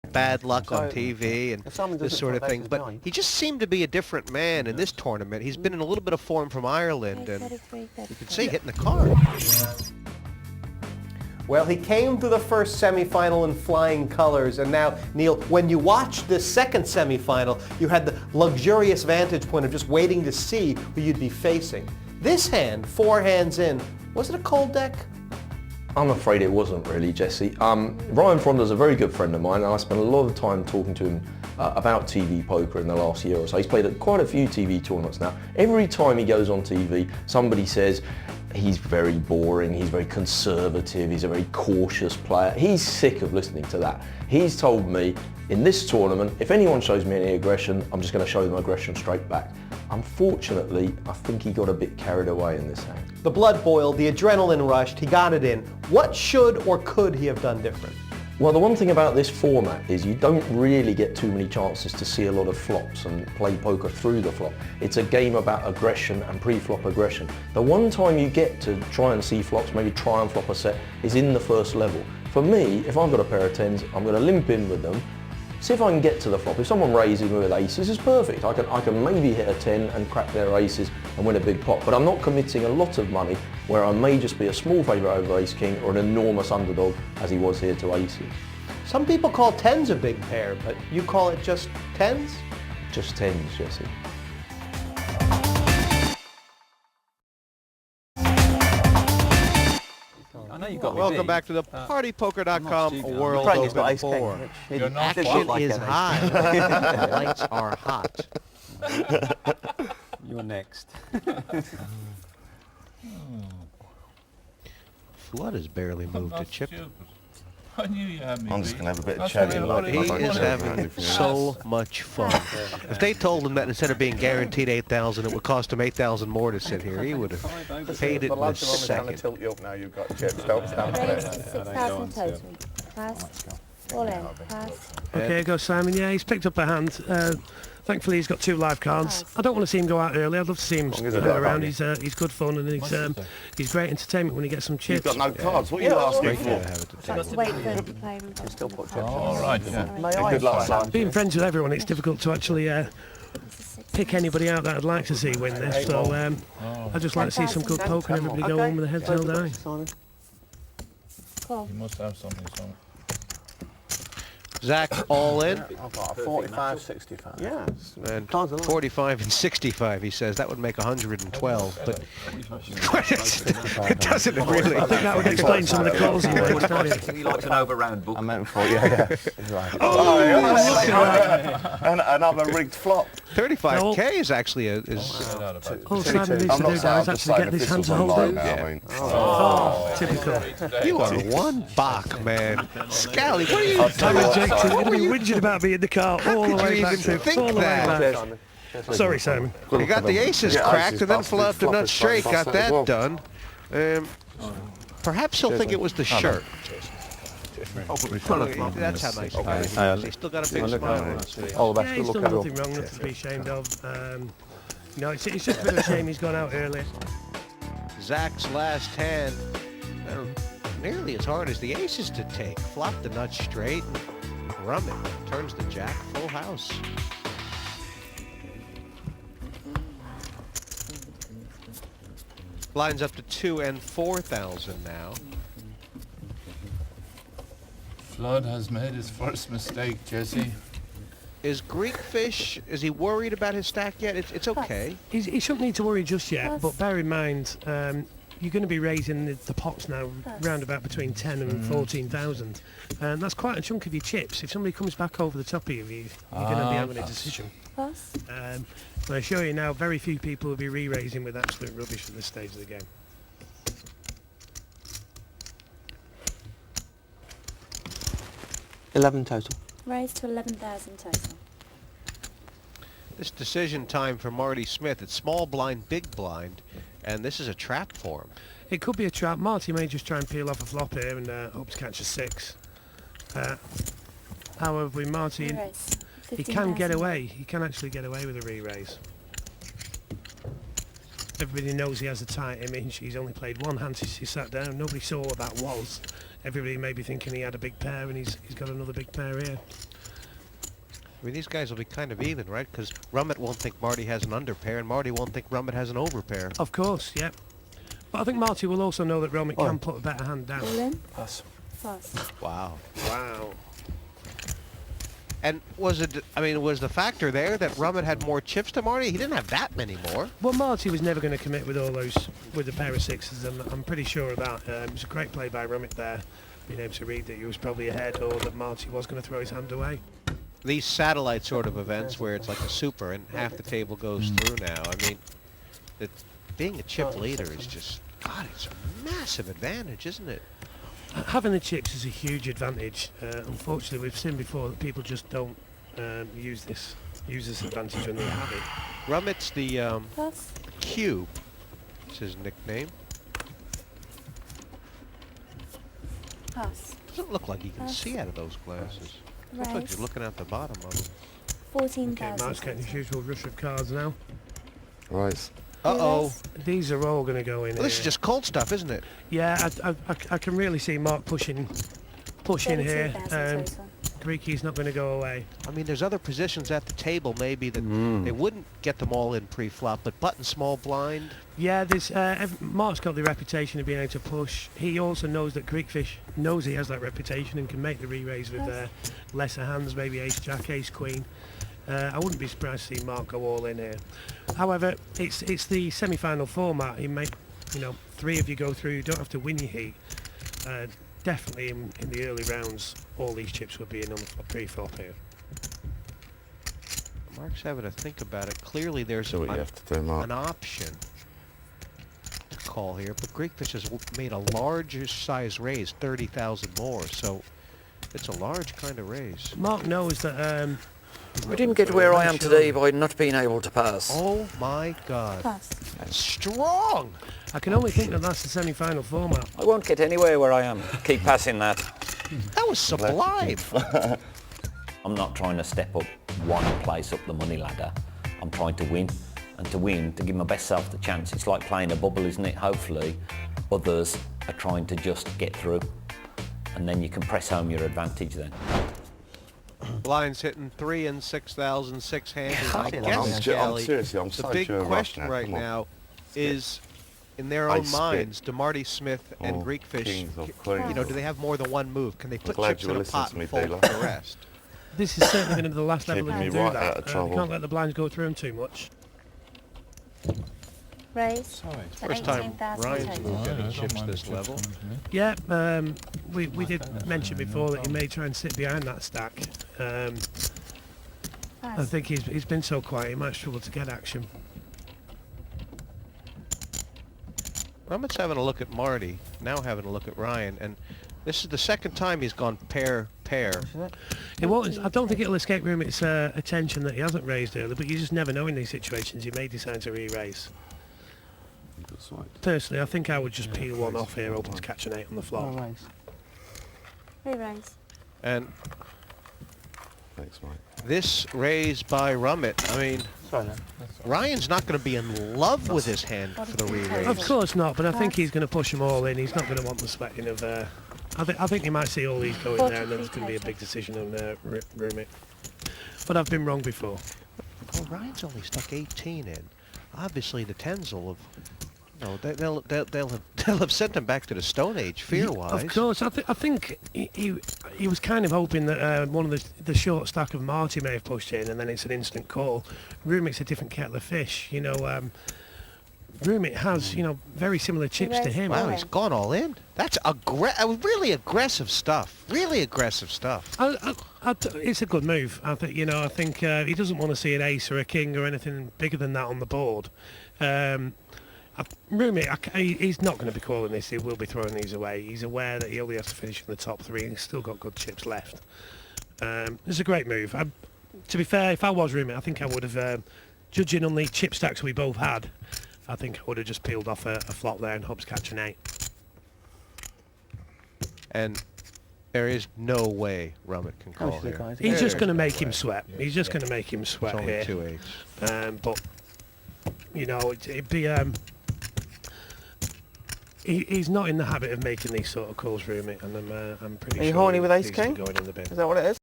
bad luck on TV and this sort of thing. But he just seemed to be a different man in this tournament. He's been in a little bit of form from Ireland, and you can see hitting the card. Well, he came to the first semifinal in flying colors, and now, Neil, when you watched this second semifinal, you had the luxurious vantage point of just waiting to see who you'd be facing. This hand, 4 hands in, was it a cold deck? I'm afraid it wasn't really, Jesse. Ryan Fronda's a very good friend of mine, and I spent a lot of time talking to him about TV poker in the last year or so. He's played at quite a few TV tournaments now. Every time he goes on TV, somebody says he's very boring, he's very conservative, he's a very cautious player. He's sick of listening to that. He's told me, in this tournament, if anyone shows me any aggression, I'm just going to show them aggression straight back. Unfortunately, I think he got a bit carried away in this hand. The blood boiled, the adrenaline rushed, he got it in. What should or could he have done different? Well, the one thing about this format is you don't really get too many chances to see a lot of flops and play poker through the flop. It's a game about aggression and pre-flop aggression. The one time you get to try and see flops, maybe try and flop a set, is in the first level. For me, if I've got a pair of 10s, I'm going to limp in with them, see if I can get to the flop. If someone raises me with aces, it's perfect. I can maybe hit a 10 and crack their aces and win a big pot. But I'm not committing a lot of money where I may just be a small favourite over ace king or an enormous underdog as he was here to aces. Some people call 10s a big pair, but you call it just 10s? Just 10s, Jesse. I know you've got Welcome back to the PartyPoker.com World Open 4. Action is high. The lights are hot. You're next. Flood has barely moved to chip. I knew you had me. I'm just going to have a bit of That's cherry. what He is having so much fun. If they told him that instead of being guaranteed 8,000, it would cost him 8,000 more to sit here, he would have paid it in a second. Tilt you up now. You've got chips. Don't stand Raised there. to 6,000 total. Pass. All in. Pass. Okay, go Simon. Yeah, he's picked up a hand. Thankfully, he's got 2 live cards. I don't want to see him go out early. I'd love to see him around. He's good fun, and he's great entertainment when he gets some chips. You've got no cards. What are you asking for? Just wait for him to play them. Still put chips. All right, yeah. Good luck, Sam. Being friends with everyone, it's difficult to actually pick anybody out that I'd like to see win this. So I'd just like to see some good poker and everybody go home with their heads held high. Cool. You must have something, son. Zach all in. I've got a 45, 65. Yeah. And 45 and 65, he says. That would make 112, but it doesn't really. I think that would explain some of the calls he makes. He likes an over-round book. I meant for yeah. Right. And another rigged flop. 35k is actually All Simon needs to do now is actually get this hand to hold it. Typical. You are one bach, man. Scally, what are you doing? You're going to be whinging about me in the car all the way back to all the way back. Sorry, Simon. You got the aces cracked and then flubbed the nut straight, got that done. Perhaps he'll think it was the shirt. That's how nice he is. He's still got a big smile on his face. All the Yeah, best. he's Good done luck, nothing wrong, nothing to be ashamed of. It's just a bit of a shame he's gone out early. Zach's last hand, nearly as hard as the aces to take. Flop the nut straight and rum it. Turns the jack full house. Lines up to 2,000 and 4,000 now. Flood has made his first mistake, Jesse. Is Greek Fish, is he worried about his stack yet? It's okay. He shouldn't need to worry just yet, but bear in mind, you're going to be raising the pots now round about between 10 and 14,000. And that's quite a chunk of your chips. If somebody comes back over the top of you, you're going to be having a decision. Pass. I assure you now, very few people will be re-raising with absolute rubbish at this stage of the game. $11 total. Raised to 11,000 total. This decision time for Marty Smith. It's small blind, big blind, and this is a trap for him. It could be a trap. Marty may just try and peel off a flop here and hope to catch a 6. However, with Marty, he can get away. He can actually get away with a re-raise. Everybody knows he has a tight image. He's only played one hand since he sat down. Nobody saw what that was. Everybody may be thinking he had a big pair, and he's got another big pair here. I mean, these guys will be kind of even, right? Because Rummett won't think Marty has an underpair, and Marty won't think Rummett has an overpair. Of course, yeah. But I think Marty will also know that Romick can put a better hand down. All in. Pass. Pass. Wow. Wow. And was it? I mean, was the factor there that Rummett had more chips to Marty? He didn't have that many more. Well, Marty was never going to commit with all those, with a pair of sixes, and I'm pretty sure of that. It was a great play by Romick there, being able to read that he was probably ahead or that Marty was going to throw his hand away. These satellite sort of events where it's like a super and half the table goes through now. I mean, being a chip leader is just, God, it's a massive advantage, isn't it? Having the chips is a huge advantage. Unfortunately, we've seen before that people just don't use this advantage when they have it. Rummett's the Pass. Cube. It's his nickname. Pass. Doesn't look like he can see out of those glasses. Looks like Raise. you're looking at the bottom of them. 14,000. Okay, Mark's getting his usual rush of cards now. Right. Uh-oh. These are all going to go in Well, this is here. just cold stuff, isn't it? Yeah, I can really see Mark pushing here. 32,000 total. Greeky's not going to go away. I mean, there's other positions at the table maybe that they wouldn't get them all in pre-flop, but button small blind. Yeah, there's Mark's got the reputation of being able to push. He also knows that Greekfish knows he has that reputation and can make the re-raise with lesser hands, maybe ace jack, ace queen. I wouldn't be surprised to see Mark go all in here. However, it's the semi-final format. You make, three of you go through. You don't have to win your heat. Definitely in the early rounds, all these chips would be in on the pre-flop here. Mark's having to think about it. Clearly there's So what you have to do, Mark. an option to call here, but Greekfish has made a larger size raise, 30,000 more, so it's a large kind of raise. Mark knows that. I didn't get where I am today by not being able to pass. Oh my God. Pass. Strong! I can only think that that's the semi-final format. I won't get anywhere where I am. Keep passing that. That was sublime. I'm not trying to step up one place up the money ladder. I'm trying to win. And to win, to give my best self the chance. It's like playing a bubble, isn't it? Hopefully, others are trying to just get through. And then you can press home your advantage then. Blinds hitting 3 and 6,000, six handed. I I'm guess, Kelly, seriously, I'm the so big sure question now. right Come on. now is, in their I own spit. minds, do Marty Smith and Oh, Greekfish, kings or queens. do they have more than one move? Can they put glad chips you in a listened pot to me, and fold dealer. the rest? This is certainly going to be the last level Keeping they me can do right that. out of They trouble. can't let the blinds go through them too much. Raise. Sorry. For First time 18,000 Ryan's total. moved any I don't chips mind this the level. chips coming to me. Yeah, we did mention before that he may try and sit behind that stack. I Pass. think he's been so quiet, he might struggle to get action. Rummett's having a look at Marty, now having a look at Ryan, and this is the second time he's gone pair. It won't, I don't think it'll escape Rummett's attention that he hasn't raised early, but you just never know in these situations. He may decide to re-raise. Personally, I think I would just peel one off here, hoping to catch an 8 on the flop. Re-raise. And Thanks, Mike. this raise by Rummett, I mean, Ryan's not going to be in love with his hand for the re-raise. Of course not, but I think he's going to push them all in. He's not going to want the sweating of... I think he might see all these go in there, and then there's going to be a big decision on Rummett. But I've been wrong before. Well, Ryan's only stuck 18 in. Obviously, the 10s will have... they'll have sent him back to the Stone Age, fear-wise. Of course, I think he was kind of hoping that one of the short stack of Marty may have pushed in, and then it's an instant call. Rummett's a different kettle of fish, Rummett has, very similar chips to him. Wow, he's gone all in. That's really aggressive stuff. Really aggressive stuff. It's a good move. I think he doesn't want to see an ace or a king or anything bigger than that on the board. Rummett, he's not going to be calling this. He will be throwing these away. He's aware that he only has to finish in the top 3 and he's still got good chips left. It's a great move. To be fair, if I was Rummett, I think I would have, judging on the chip stacks we both had, I think I would have just peeled off a flop there and hopes catch an 8. And there is no way Rummett can call here. He's just going to make him sweat. He's just going to make him It's sweat only here. 2 8s. But it'd be he's not in the habit of making these sort of calls, Rummett, and I'm pretty Are you sure horny with he's Ace King? going in the bin. Is that what it is?